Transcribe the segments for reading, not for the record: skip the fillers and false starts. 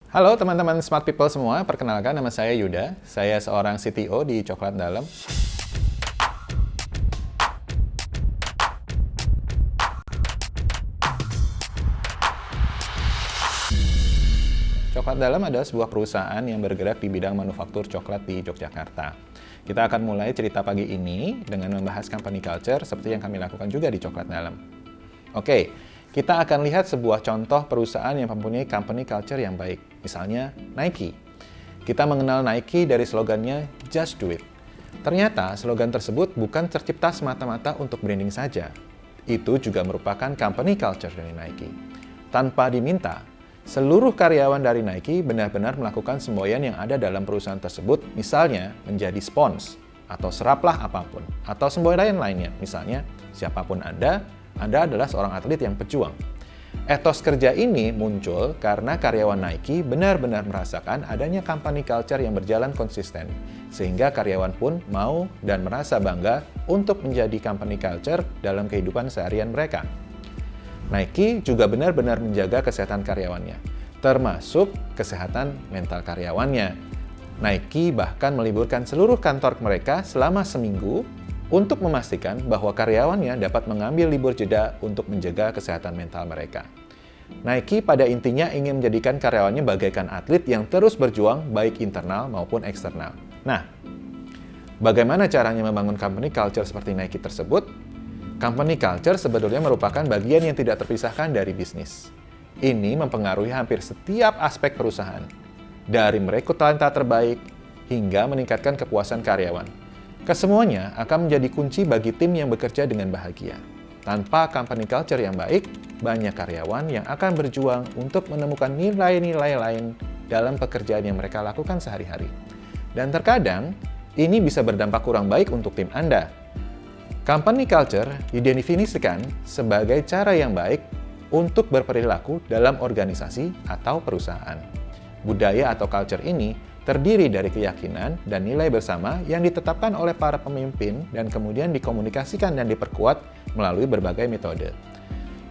Halo teman-teman Smart People semua, perkenalkan nama saya Yuda. Saya seorang CTO di Coklat Dalam. Coklat Dalam adalah sebuah perusahaan yang bergerak di bidang manufaktur coklat di Yogyakarta. Kita akan mulai cerita pagi ini dengan membahas company culture seperti yang kami lakukan juga di Coklat Dalam. Oke, kita akan lihat sebuah contoh perusahaan yang mempunyai company culture yang baik. Misalnya Nike. Kita mengenal Nike dari slogannya Just Do It. Ternyata slogan tersebut bukan tercipta semata-mata untuk branding saja. Itu juga merupakan company culture dari Nike. Tanpa diminta, seluruh karyawan dari Nike benar-benar melakukan semboyan yang ada dalam perusahaan tersebut, misalnya menjadi spons, atau seraplah apapun, atau semboyan lainnya. Misalnya, siapapun Anda adalah seorang atlet yang pejuang. Etos kerja ini muncul karena karyawan Nike benar-benar merasakan adanya company culture yang berjalan konsisten, sehingga karyawan pun mau dan merasa bangga untuk menjadi company culture dalam kehidupan seharian mereka. Nike juga benar-benar menjaga kesehatan karyawannya, termasuk kesehatan mental karyawannya. Nike bahkan meliburkan seluruh kantor mereka selama seminggu untuk memastikan bahwa karyawannya dapat mengambil libur jeda untuk menjaga kesehatan mental mereka. Nike pada intinya ingin menjadikan karyawannya bagaikan atlet yang terus berjuang baik internal maupun eksternal. Nah, bagaimana caranya membangun company culture seperti Nike tersebut? Company culture sebetulnya merupakan bagian yang tidak terpisahkan dari bisnis. Ini mempengaruhi hampir setiap aspek perusahaan, dari merekrut talenta terbaik hingga meningkatkan kepuasan karyawan. Kesemuanya akan menjadi kunci bagi tim yang bekerja dengan bahagia. Tanpa company culture yang baik, banyak karyawan yang akan berjuang untuk menemukan nilai-nilai lain dalam pekerjaan yang mereka lakukan sehari-hari. Dan terkadang, ini bisa berdampak kurang baik untuk tim Anda. Company culture didefinisikan sebagai cara yang baik untuk berperilaku dalam organisasi atau perusahaan. Budaya atau culture ini terdiri dari keyakinan dan nilai bersama yang ditetapkan oleh para pemimpin dan kemudian dikomunikasikan dan diperkuat melalui berbagai metode,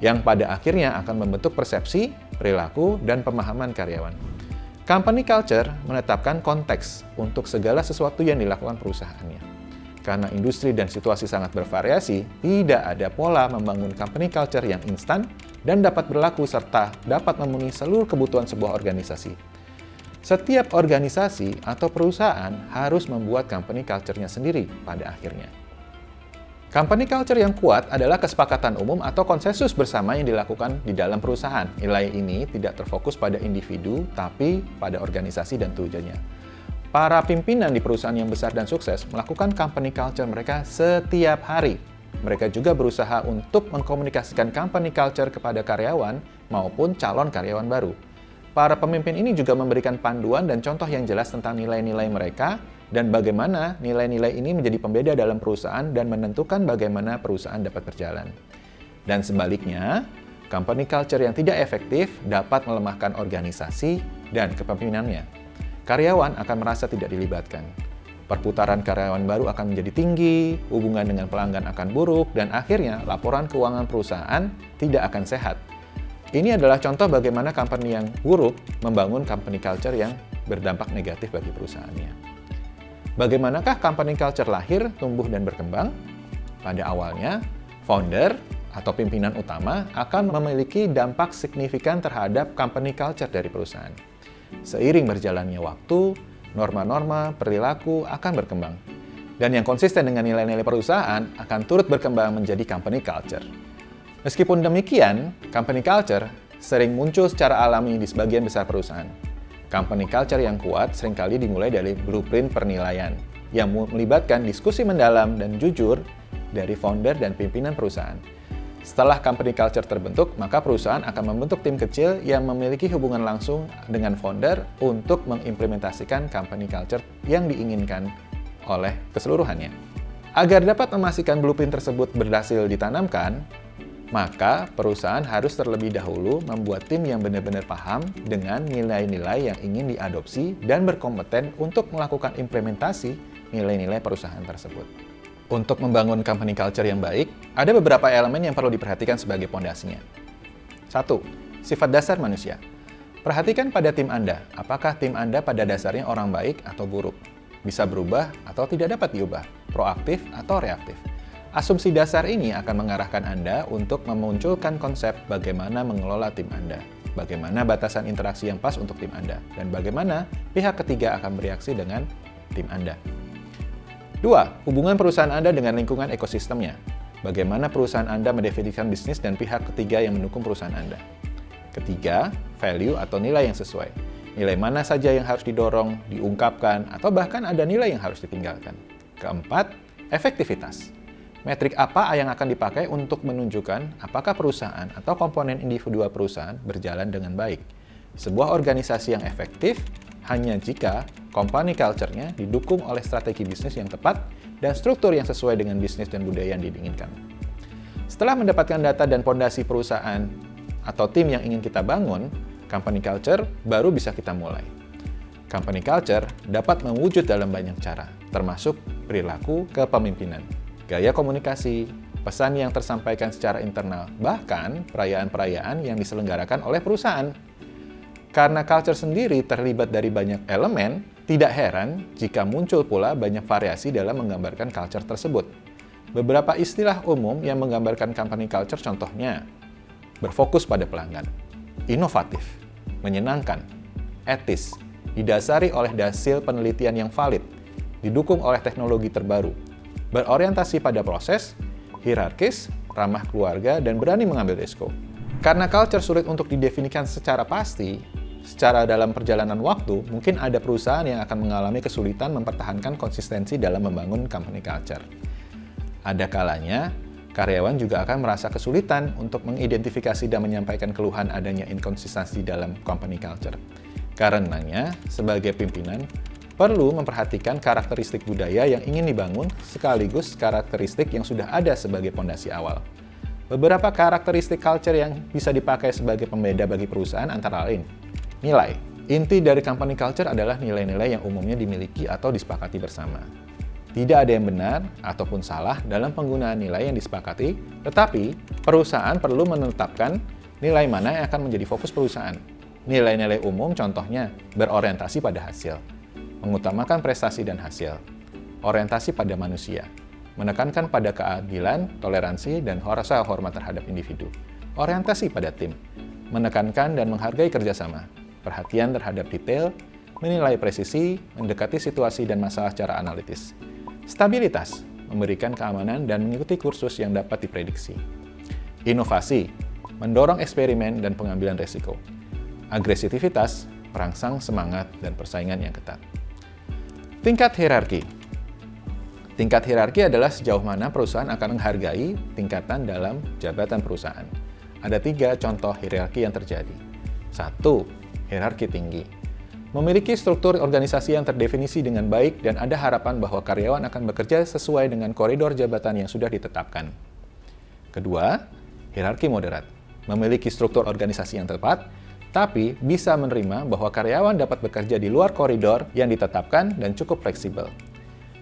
yang pada akhirnya akan membentuk persepsi, perilaku, dan pemahaman karyawan. Company culture menetapkan konteks untuk segala sesuatu yang dilakukan perusahaannya. Karena industri dan situasi sangat bervariasi, tidak ada pola membangun company culture yang instan dan dapat berlaku serta dapat memenuhi seluruh kebutuhan sebuah organisasi. Setiap organisasi atau perusahaan harus membuat company culture-nya sendiri pada akhirnya. Company culture yang kuat adalah kesepakatan umum atau konsensus bersama yang dilakukan di dalam perusahaan. Nilai ini tidak terfokus pada individu, tapi pada organisasi dan tujuannya. Para pimpinan di perusahaan yang besar dan sukses melakukan company culture mereka setiap hari. Mereka juga berusaha untuk mengkomunikasikan company culture kepada karyawan maupun calon karyawan baru. Para pemimpin ini juga memberikan panduan dan contoh yang jelas tentang nilai-nilai mereka dan bagaimana nilai-nilai ini menjadi pembeda dalam perusahaan dan menentukan bagaimana perusahaan dapat berjalan. Dan sebaliknya, company culture yang tidak efektif dapat melemahkan organisasi dan kepemimpinannya. Karyawan akan merasa tidak dilibatkan. Perputaran karyawan baru akan menjadi tinggi, hubungan dengan pelanggan akan buruk, dan akhirnya laporan keuangan perusahaan tidak akan sehat. Ini adalah contoh bagaimana company yang buruk membangun company culture yang berdampak negatif bagi perusahaannya. Bagaimanakah company culture lahir, tumbuh, dan berkembang? Pada awalnya, founder atau pimpinan utama akan memiliki dampak signifikan terhadap company culture dari perusahaan. Seiring berjalannya waktu, norma-norma perilaku akan berkembang. Dan yang konsisten dengan nilai-nilai perusahaan akan turut berkembang menjadi company culture. Meskipun demikian, company culture sering muncul secara alami di sebagian besar perusahaan. Company culture yang kuat seringkali dimulai dari blueprint penilaian, yang melibatkan diskusi mendalam dan jujur dari founder dan pimpinan perusahaan. Setelah company culture terbentuk, maka perusahaan akan membentuk tim kecil yang memiliki hubungan langsung dengan founder untuk mengimplementasikan company culture yang diinginkan oleh keseluruhannya. Agar dapat memastikan blueprint tersebut berhasil ditanamkan, maka perusahaan harus terlebih dahulu membuat tim yang benar-benar paham dengan nilai-nilai yang ingin diadopsi dan berkompeten untuk melakukan implementasi nilai-nilai perusahaan tersebut. Untuk membangun company culture yang baik, ada beberapa elemen yang perlu diperhatikan sebagai pondasinya. 1. Sifat dasar manusia. Perhatikan pada tim Anda, apakah tim Anda pada dasarnya orang baik atau buruk? Bisa berubah atau tidak dapat diubah? Proaktif atau reaktif? Asumsi dasar ini akan mengarahkan Anda untuk memunculkan konsep bagaimana mengelola tim Anda, bagaimana batasan interaksi yang pas untuk tim Anda, dan bagaimana pihak ketiga akan bereaksi dengan tim Anda. 2. Hubungan perusahaan Anda dengan lingkungan ekosistemnya. Bagaimana perusahaan Anda mendefinisikan bisnis dan pihak ketiga yang mendukung perusahaan Anda. Ketiga, value atau nilai yang sesuai. Nilai mana saja yang harus didorong, diungkapkan, atau bahkan ada nilai yang harus ditinggalkan. Keempat, efektivitas. Metrik apa yang akan dipakai untuk menunjukkan apakah perusahaan atau komponen individual perusahaan berjalan dengan baik. Sebuah organisasi yang efektif hanya jika company culture-nya didukung oleh strategi bisnis yang tepat dan struktur yang sesuai dengan bisnis dan budaya yang diinginkan. Setelah mendapatkan data dan fondasi perusahaan atau tim yang ingin kita bangun, company culture baru bisa kita mulai. Company culture dapat mewujud dalam banyak cara, termasuk perilaku kepemimpinan, gaya komunikasi, pesan yang tersampaikan secara internal, bahkan perayaan-perayaan yang diselenggarakan oleh perusahaan. Karena culture sendiri terlibat dari banyak elemen, tidak heran jika muncul pula banyak variasi dalam menggambarkan culture tersebut. Beberapa istilah umum yang menggambarkan company culture contohnya, berfokus pada pelanggan, inovatif, menyenangkan, etis, didasari oleh hasil penelitian yang valid, didukung oleh teknologi terbaru, berorientasi pada proses, hierarkis, ramah keluarga, dan berani mengambil risiko. Karena culture sulit untuk didefinisikan secara pasti, secara dalam perjalanan waktu, mungkin ada perusahaan yang akan mengalami kesulitan mempertahankan konsistensi dalam membangun company culture. Ada kalanya, karyawan juga akan merasa kesulitan untuk mengidentifikasi dan menyampaikan keluhan adanya inkonsistensi dalam company culture. Karenanya, sebagai pimpinan, perlu memperhatikan karakteristik budaya yang ingin dibangun sekaligus karakteristik yang sudah ada sebagai fondasi awal. Beberapa karakteristik culture yang bisa dipakai sebagai pembeda bagi perusahaan antara lain. Nilai. Inti dari company culture adalah nilai-nilai yang umumnya dimiliki atau disepakati bersama. Tidak ada yang benar ataupun salah dalam penggunaan nilai yang disepakati, tetapi perusahaan perlu menetapkan nilai mana yang akan menjadi fokus perusahaan. Nilai-nilai umum contohnya berorientasi pada hasil, mengutamakan prestasi dan hasil, orientasi pada manusia, menekankan pada keadilan, toleransi, dan rasa hormat terhadap individu, orientasi pada tim, menekankan dan menghargai kerjasama, perhatian terhadap detail, menilai presisi, mendekati situasi dan masalah secara analitis. Stabilitas, memberikan keamanan dan mengikuti kursus yang dapat diprediksi. Inovasi, mendorong eksperimen dan pengambilan risiko. Agresivitas, merangsang semangat dan persaingan yang ketat. Tingkat hierarki. Tingkat hierarki adalah sejauh mana perusahaan akan menghargai tingkatan dalam jabatan perusahaan. Ada 3 contoh hierarki yang terjadi. 1. Hierarki tinggi. Memiliki struktur organisasi yang terdefinisi dengan baik dan ada harapan bahwa karyawan akan bekerja sesuai dengan koridor jabatan yang sudah ditetapkan. Kedua, hierarki moderat. Memiliki struktur organisasi yang tepat, tapi bisa menerima bahwa karyawan dapat bekerja di luar koridor yang ditetapkan dan cukup fleksibel.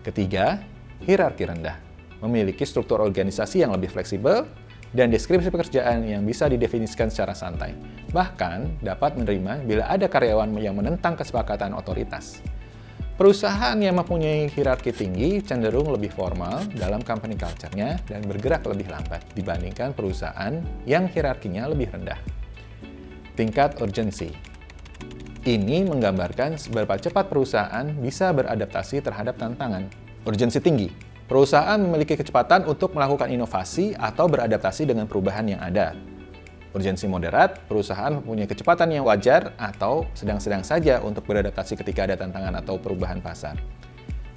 Ketiga, hierarki rendah. Memiliki struktur organisasi yang lebih fleksibel dan deskripsi pekerjaan yang bisa didefinisikan secara santai. Bahkan dapat menerima bila ada karyawan yang menentang kesepakatan otoritas. Perusahaan yang mempunyai hierarki tinggi cenderung lebih formal dalam company culture-nya dan bergerak lebih lambat dibandingkan perusahaan yang hierarkinya lebih rendah. Tingkat urgensi. Ini menggambarkan seberapa cepat perusahaan bisa beradaptasi terhadap tantangan. Urgensi tinggi. Perusahaan memiliki kecepatan untuk melakukan inovasi atau beradaptasi dengan perubahan yang ada. Urgensi moderat, perusahaan mempunyai kecepatan yang wajar atau sedang-sedang saja untuk beradaptasi ketika ada tantangan atau perubahan pasar.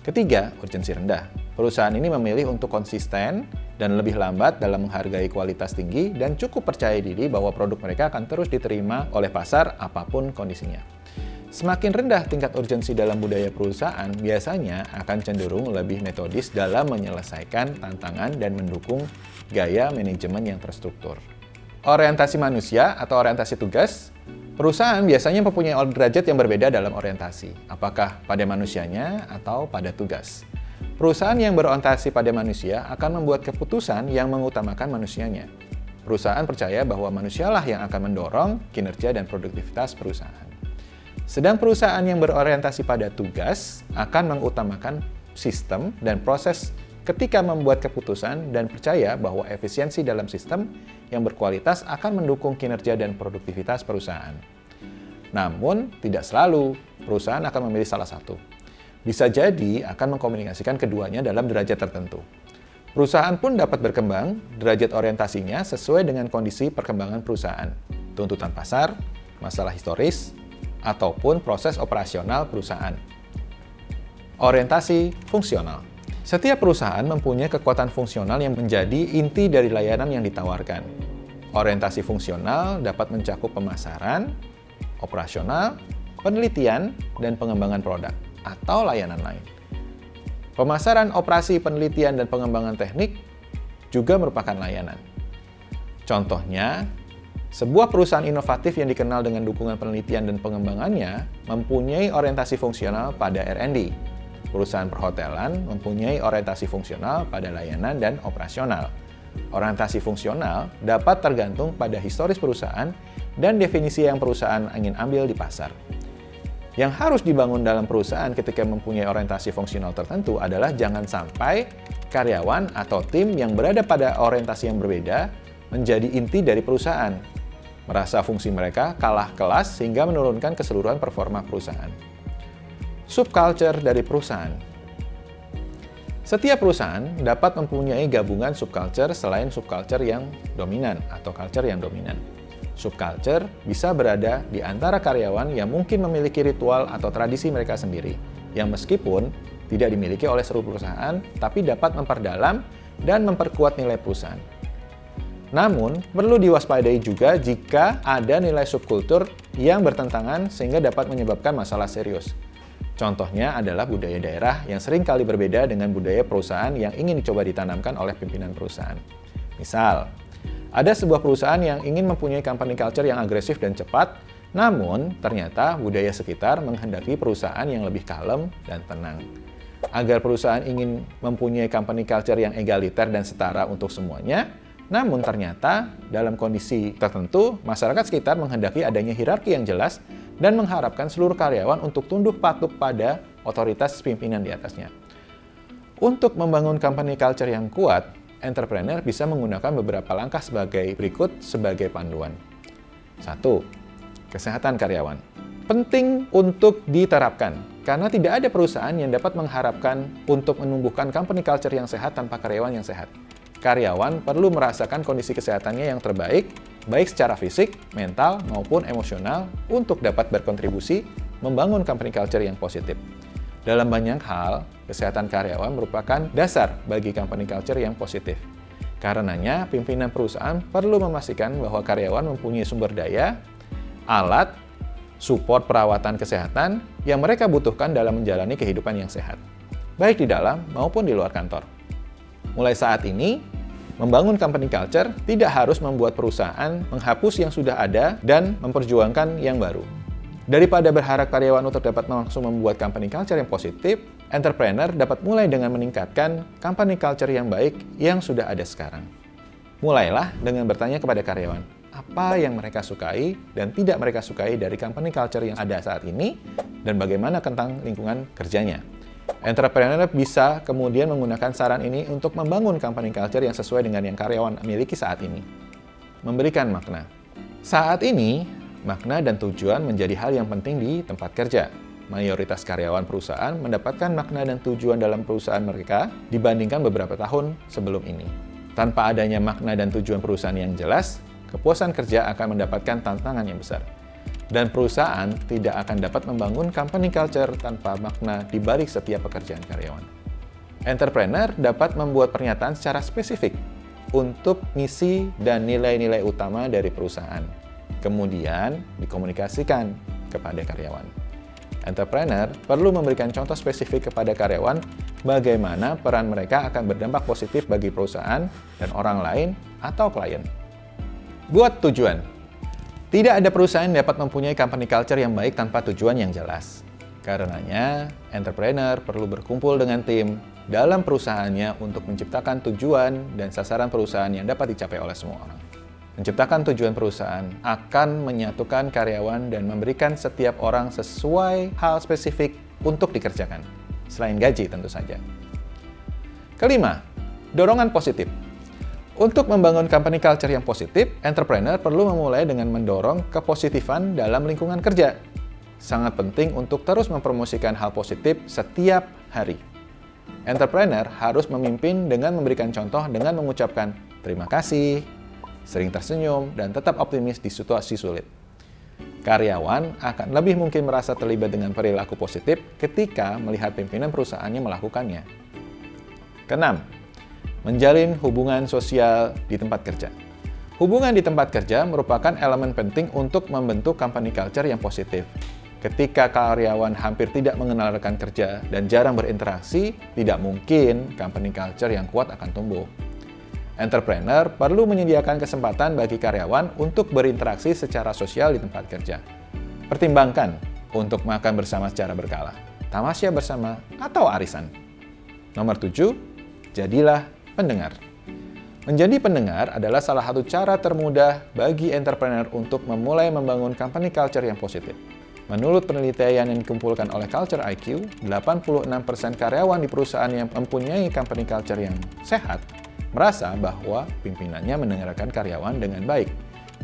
Ketiga, urgensi rendah. Perusahaan ini memilih untuk konsisten dan lebih lambat dalam menghargai kualitas tinggi dan cukup percaya diri bahwa produk mereka akan terus diterima oleh pasar apapun kondisinya. Semakin rendah tingkat urgensi dalam budaya perusahaan, biasanya akan cenderung lebih metodis dalam menyelesaikan tantangan dan mendukung gaya manajemen yang terstruktur. Orientasi manusia atau orientasi tugas, perusahaan biasanya mempunyai derajat yang berbeda dalam orientasi, apakah pada manusianya atau pada tugas. Perusahaan yang berorientasi pada manusia akan membuat keputusan yang mengutamakan manusianya. Perusahaan percaya bahwa manusialah yang akan mendorong kinerja dan produktivitas perusahaan. Sedang perusahaan yang berorientasi pada tugas akan mengutamakan sistem dan proses ketika membuat keputusan dan percaya bahwa efisiensi dalam sistem yang berkualitas akan mendukung kinerja dan produktivitas perusahaan. Namun, tidak selalu perusahaan akan memilih salah satu. Bisa jadi akan mengkomunikasikan keduanya dalam derajat tertentu. Perusahaan pun dapat berkembang derajat orientasinya sesuai dengan kondisi perkembangan perusahaan, tuntutan pasar, masalah historis, ataupun proses operasional perusahaan. Orientasi fungsional. Setiap perusahaan mempunyai kekuatan fungsional yang menjadi inti dari layanan yang ditawarkan. Orientasi fungsional dapat mencakup pemasaran, operasional, penelitian, dan pengembangan produk atau layanan lain. Pemasaran, operasi, penelitian, dan pengembangan teknik juga merupakan layanan. Contohnya, sebuah perusahaan inovatif yang dikenal dengan dukungan penelitian dan pengembangannya mempunyai orientasi fungsional pada R&D. Perusahaan perhotelan mempunyai orientasi fungsional pada layanan dan operasional. Orientasi fungsional dapat tergantung pada historis perusahaan dan definisi yang perusahaan ingin ambil di pasar. Yang harus dibangun dalam perusahaan ketika mempunyai orientasi fungsional tertentu adalah jangan sampai karyawan atau tim yang berada pada orientasi yang berbeda menjadi inti dari perusahaan, merasa fungsi mereka kalah kelas sehingga menurunkan keseluruhan performa perusahaan. Subculture dari perusahaan. Setiap perusahaan dapat mempunyai gabungan subculture selain subculture yang dominan atau culture yang dominan. Subculture bisa berada di antara karyawan yang mungkin memiliki ritual atau tradisi mereka sendiri, yang meskipun tidak dimiliki oleh seluruh perusahaan, tapi dapat memperdalam dan memperkuat nilai perusahaan. Namun, perlu diwaspadai juga jika ada nilai subkultur yang bertentangan sehingga dapat menyebabkan masalah serius. Contohnya adalah budaya daerah yang sering kali berbeda dengan budaya perusahaan yang ingin dicoba ditanamkan oleh pimpinan perusahaan. Misal, ada sebuah perusahaan yang ingin mempunyai company culture yang agresif dan cepat, namun ternyata budaya sekitar menghendaki perusahaan yang lebih kalem dan tenang. Agar perusahaan ingin mempunyai company culture yang egaliter dan setara untuk semuanya, namun ternyata dalam kondisi tertentu, masyarakat sekitar menghendaki adanya hierarki yang jelas dan mengharapkan seluruh karyawan untuk tunduk patuh pada otoritas pimpinan di atasnya. Untuk membangun company culture yang kuat, entrepreneur bisa menggunakan beberapa langkah sebagai berikut sebagai panduan. 1. Kesehatan karyawan. Penting untuk diterapkan, karena tidak ada perusahaan yang dapat mengharapkan untuk menumbuhkan company culture yang sehat tanpa karyawan yang sehat. Karyawan perlu merasakan kondisi kesehatannya yang terbaik, baik secara fisik, mental, maupun emosional untuk dapat berkontribusi membangun company culture yang positif. Dalam banyak hal, kesehatan karyawan merupakan dasar bagi company culture yang positif. Karenanya, pimpinan perusahaan perlu memastikan bahwa karyawan mempunyai sumber daya, alat, support perawatan kesehatan yang mereka butuhkan dalam menjalani kehidupan yang sehat, baik di dalam maupun di luar kantor. Mulai saat ini, membangun company culture tidak harus membuat perusahaan menghapus yang sudah ada dan memperjuangkan yang baru. Daripada berharap karyawan untuk dapat langsung membuat company culture yang positif, entrepreneur dapat mulai dengan meningkatkan company culture yang baik yang sudah ada sekarang. Mulailah dengan bertanya kepada karyawan, apa yang mereka sukai dan tidak mereka sukai dari company culture yang ada saat ini, dan bagaimana tentang lingkungan kerjanya. Entrepreneur bisa kemudian menggunakan saran ini untuk membangun company culture yang sesuai dengan yang karyawan miliki saat ini. Memberikan makna. Saat ini, makna dan tujuan menjadi hal yang penting di tempat kerja. Mayoritas karyawan perusahaan mendapatkan makna dan tujuan dalam perusahaan mereka dibandingkan beberapa tahun sebelum ini. Tanpa adanya makna dan tujuan perusahaan yang jelas, kepuasan kerja akan mendapatkan tantangan yang besar. Dan perusahaan tidak akan dapat membangun company culture tanpa makna di balik setiap pekerjaan karyawan. Entrepreneur dapat membuat pernyataan secara spesifik untuk misi dan nilai-nilai utama dari perusahaan. Kemudian dikomunikasikan kepada karyawan. Entrepreneur perlu memberikan contoh spesifik kepada karyawan bagaimana peran mereka akan berdampak positif bagi perusahaan dan orang lain atau klien. Buat tujuan. Tidak ada perusahaan yang dapat mempunyai company culture yang baik tanpa tujuan yang jelas. Karenanya, entrepreneur perlu berkumpul dengan tim dalam perusahaannya untuk menciptakan tujuan dan sasaran perusahaan yang dapat dicapai oleh semua orang. Menciptakan tujuan perusahaan akan menyatukan karyawan dan memberikan setiap orang sesuai hal spesifik untuk dikerjakan, selain gaji tentu saja. Kelima, dorongan positif. Untuk membangun company culture yang positif, entrepreneur perlu memulai dengan mendorong kepositifan dalam lingkungan kerja. Sangat penting untuk terus mempromosikan hal positif setiap hari. Entrepreneur harus memimpin dengan memberikan contoh dengan mengucapkan terima kasih, sering tersenyum, dan tetap optimis di situasi sulit. Karyawan akan lebih mungkin merasa terlibat dengan perilaku positif ketika melihat pimpinan perusahaannya melakukannya. Keenam, menjalin hubungan sosial di tempat kerja. Hubungan di tempat kerja merupakan elemen penting untuk membentuk company culture yang positif. Ketika karyawan hampir tidak mengenal rekan kerja dan jarang berinteraksi, tidak mungkin company culture yang kuat akan tumbuh. Entrepreneur perlu menyediakan kesempatan bagi karyawan untuk berinteraksi secara sosial di tempat kerja. Pertimbangkan untuk makan bersama secara berkala, tamasya bersama, atau arisan. Nomor 7, jadilah pendengar. Menjadi pendengar adalah salah satu cara termudah bagi entrepreneur untuk memulai membangun company culture yang positif. Menurut penelitian yang dikumpulkan oleh Culture IQ, 86% karyawan di perusahaan yang mempunyai company culture yang sehat merasa bahwa pimpinannya mendengarkan karyawan dengan baik,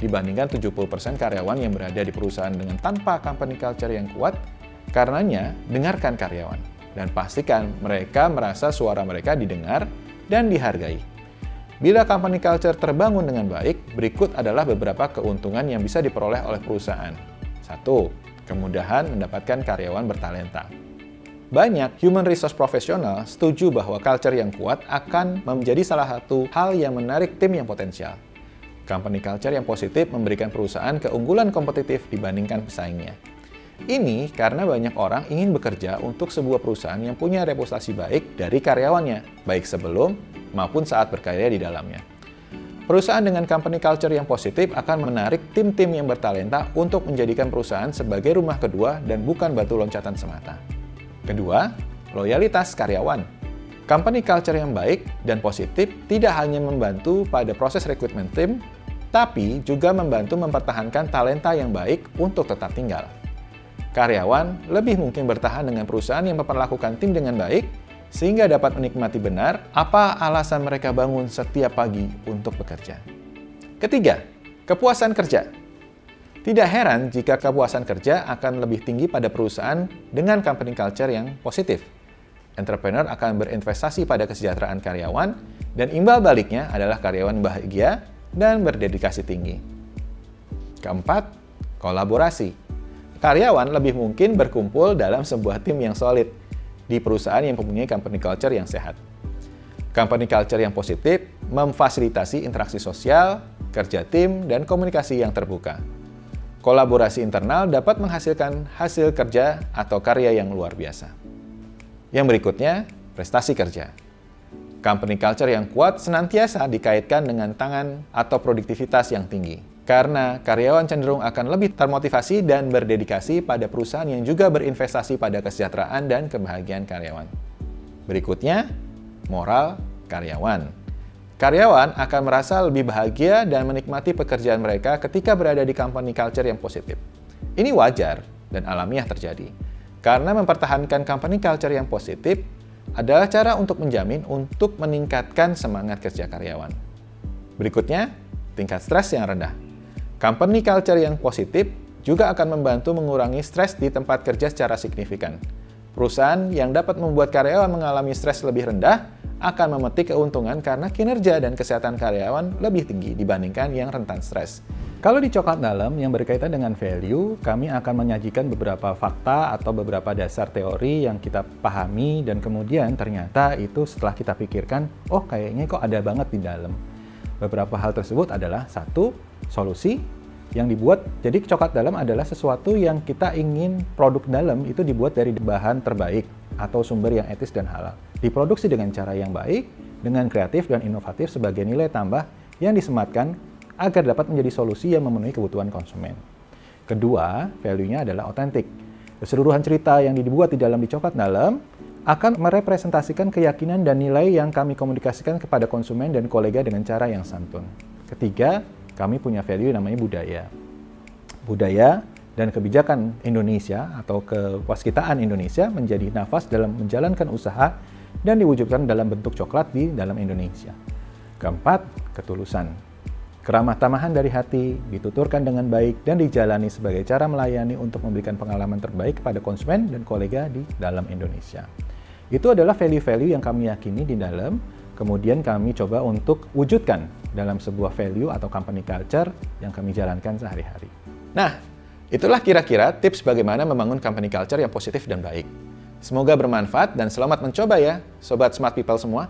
dibandingkan 70% karyawan yang berada di perusahaan dengan tanpa company culture yang kuat. Karenanya, dengarkan karyawan, dan pastikan mereka merasa suara mereka didengar dan dihargai. Bila company culture terbangun dengan baik, berikut adalah beberapa keuntungan yang bisa diperoleh oleh perusahaan. 1. Kemudahan mendapatkan karyawan bertalenta. Banyak human resource profesional setuju bahwa culture yang kuat akan menjadi salah satu hal yang menarik tim yang potensial. Company culture yang positif memberikan perusahaan keunggulan kompetitif dibandingkan pesaingnya. Ini karena banyak orang ingin bekerja untuk sebuah perusahaan yang punya reputasi baik dari karyawannya, baik sebelum maupun saat berkarya di dalamnya. Perusahaan dengan company culture yang positif akan menarik tim-tim yang bertalenta untuk menjadikan perusahaan sebagai rumah kedua dan bukan batu loncatan semata. Kedua, loyalitas karyawan. Company culture yang baik dan positif tidak hanya membantu pada proses rekrutmen tim, tapi juga membantu mempertahankan talenta yang baik untuk tetap tinggal. Karyawan lebih mungkin bertahan dengan perusahaan yang memperlakukan tim dengan baik, sehingga dapat menikmati benar apa alasan mereka bangun setiap pagi untuk bekerja. Ketiga, kepuasan kerja. Tidak heran jika kepuasan kerja akan lebih tinggi pada perusahaan dengan company culture yang positif. Entrepreneur akan berinvestasi pada kesejahteraan karyawan, dan imbal baliknya adalah karyawan bahagia dan berdedikasi tinggi. Keempat, kolaborasi. Karyawan lebih mungkin berkumpul dalam sebuah tim yang solid di perusahaan yang mempunyai company culture yang sehat. Company culture yang positif memfasilitasi interaksi sosial, kerja tim, dan komunikasi yang terbuka. Kolaborasi internal dapat menghasilkan hasil kerja atau karya yang luar biasa. Yang berikutnya, prestasi kerja. Company culture yang kuat senantiasa dikaitkan dengan tangan atau produktivitas yang tinggi, karena karyawan cenderung akan lebih termotivasi dan berdedikasi pada perusahaan yang juga berinvestasi pada kesejahteraan dan kebahagiaan karyawan. Berikutnya, moral karyawan. Karyawan akan merasa lebih bahagia dan menikmati pekerjaan mereka ketika berada di company culture yang positif. Ini wajar dan alamiah terjadi, karena mempertahankan company culture yang positif adalah cara untuk menjamin untuk meningkatkan semangat kerja karyawan. Berikutnya, tingkat stres yang rendah. Company culture yang positif juga akan membantu mengurangi stres di tempat kerja secara signifikan. Perusahaan yang dapat membuat karyawan mengalami stres lebih rendah akan memetik keuntungan karena kinerja dan kesehatan karyawan lebih tinggi dibandingkan yang rentan stres. Kalau di Coklat Dalam yang berkaitan dengan value, kami akan menyajikan beberapa fakta atau beberapa dasar teori yang kita pahami dan kemudian ternyata itu setelah kita pikirkan, oh kayaknya kok ada banget di dalam. Beberapa hal tersebut adalah 1. Solusi yang dibuat. Jadi Coklat Dalam adalah sesuatu yang kita ingin produk dalam itu dibuat dari bahan terbaik atau sumber yang etis dan halal. Diproduksi dengan cara yang baik, dengan kreatif dan inovatif sebagai nilai tambah yang disematkan agar dapat menjadi solusi yang memenuhi kebutuhan konsumen. Kedua, value-nya adalah otentik. Keseluruhan cerita yang dibuat di dalam di Coklat Dalam akan merepresentasikan keyakinan dan nilai yang kami komunikasikan kepada konsumen dan kolega dengan cara yang santun. Ketiga, kami punya value yang namanya budaya. Budaya dan kebijakan Indonesia atau kewaskitaan Indonesia menjadi nafas dalam menjalankan usaha dan diwujudkan dalam bentuk coklat di dalam Indonesia. Keempat, ketulusan. Keramah tamahan dari hati, dituturkan dengan baik dan dijalani sebagai cara melayani untuk memberikan pengalaman terbaik kepada konsumen dan kolega di dalam Indonesia. Itu adalah value-value yang kami yakini di dalam, kemudian kami coba untuk wujudkan dalam sebuah value atau company culture yang kami jalankan sehari-hari. Nah, itulah kira-kira tips bagaimana membangun company culture yang positif dan baik. Semoga bermanfaat dan selamat mencoba ya, Sobat Smart People semua.